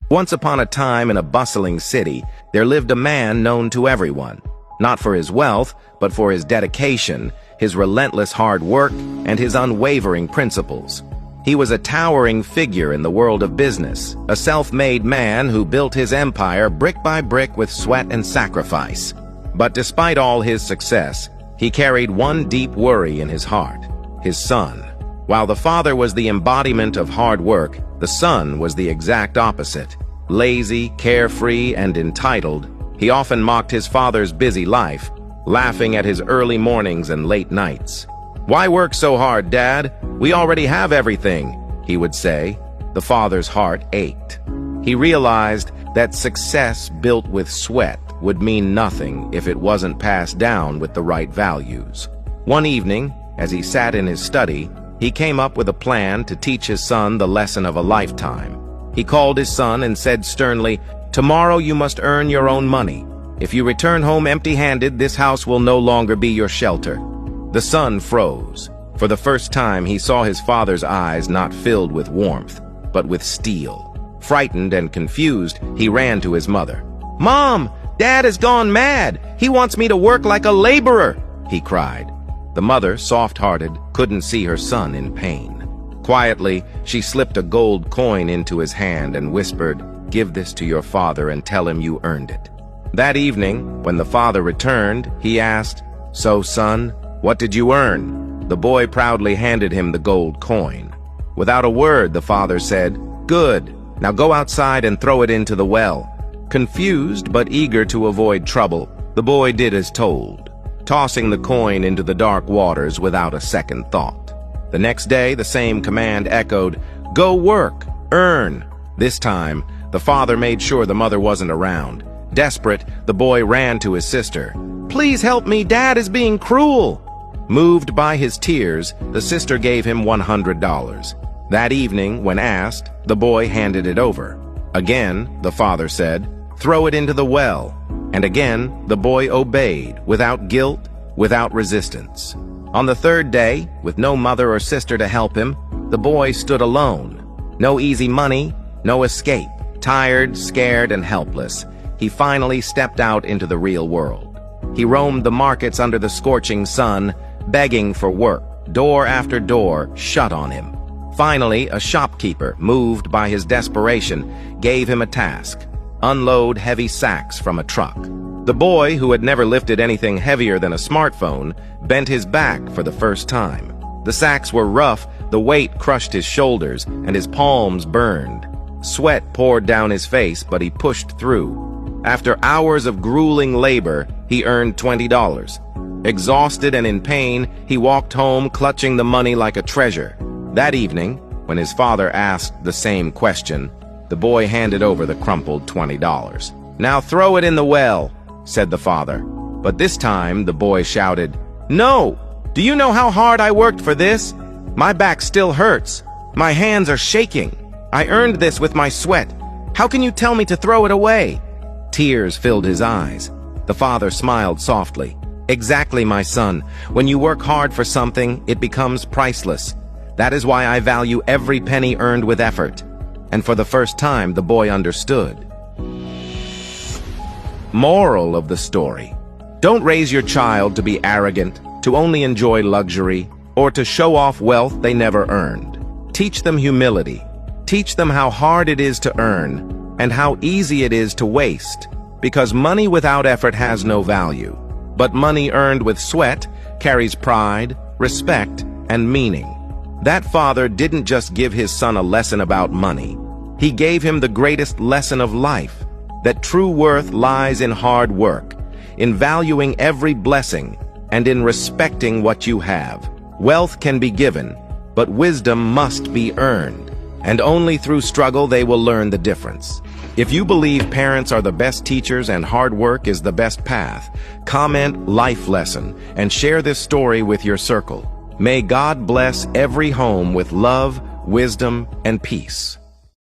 Once upon a time in a bustling city, there lived a man known to everyone, not for his wealth, but for his dedication, his relentless hard work, and his unwavering principles. He was a towering figure in the world of business, a self-made man who built his empire brick by brick with sweat and sacrifice. But despite all his success, he carried one deep worry in his heart: his son. While the father was the embodiment of hard work, the son was the exact opposite. Lazy, carefree, and entitled, he often mocked his father's busy life, laughing at his early mornings and late nights. "Why work so hard, Dad? We already have everything," he would say. The father's heart ached. He realized that success built with sweat would mean nothing if it wasn't passed down with the right values. One evening, as he sat in his study, he came up with a plan to teach his son the lesson of a lifetime. He called his son and said sternly, "Tomorrow you must earn your own money. If you return home empty-handed, this house will no longer be your shelter." The son froze. For the first time, he saw his father's eyes not filled with warmth, but with steel. Frightened and confused, he ran to his mother. "Mom, Dad has gone mad. He wants me to work like a laborer," he cried. The mother, soft-hearted, couldn't see her son in pain. Quietly, she slipped a gold coin into his hand and whispered, "Give this to your father and tell him you earned it." That evening, when the father returned, he asked, "So, son, what did you earn?" The boy proudly handed him the gold coin. Without a word, the father said, "Good. Now go outside and throw it into the well." Confused but eager to avoid trouble, the boy did as told, tossing the coin into the dark waters without a second thought. The next day, the same command echoed, "Go work, earn." This time, the father made sure the mother wasn't around. Desperate, the boy ran to his sister. "Please help me, Dad is being cruel." Moved by his tears, the sister gave him $100. That evening, when asked, the boy handed it over. Again, the father said, "Throw it into the well." And again, the boy obeyed, without guilt, without resistance. On the third day, with no mother or sister to help him, the boy stood alone. No easy money, no escape. Tired, scared, and helpless, he finally stepped out into the real world. He roamed the markets under the scorching sun, begging for work. Door after door shut on him. Finally, a shopkeeper, moved by his desperation, gave him a task: unload heavy sacks from a truck. The boy, who had never lifted anything heavier than a smartphone, bent his back for the first time. The sacks were rough, the weight crushed his shoulders, and his palms burned. Sweat poured down his face, but he pushed through. After hours of grueling labor, he earned $20. Exhausted and in pain, he walked home clutching the money like a treasure. That evening, when his father asked the same question, the boy handed over the crumpled $20. "Now throw it in the well," said the father. But this time, the boy shouted, "No! Do you know how hard I worked for this? My back still hurts. My hands are shaking. I earned this with my sweat. How can you tell me to throw it away?" Tears filled his eyes. The father smiled softly. "Exactly, my son. When you work hard for something, it becomes priceless. That is why I value every penny earned with effort." And for the first time, the boy understood. Moral of the story: don't raise your child to be arrogant, to only enjoy luxury, or to show off wealth they never earned. Teach them humility. Teach them how hard it is to earn, and how easy it is to waste, because money without effort has no value. But money earned with sweat carries pride, respect, and meaning. That father didn't just give his son a lesson about money. He gave him the greatest lesson of life, that true worth lies in hard work, in valuing every blessing, and in respecting what you have. Wealth can be given, but wisdom must be earned, and only through struggle they will learn the difference. If you believe parents are the best teachers and hard work is the best path, comment "life lesson" and share this story with your circle. May God bless every home with love, wisdom, and peace.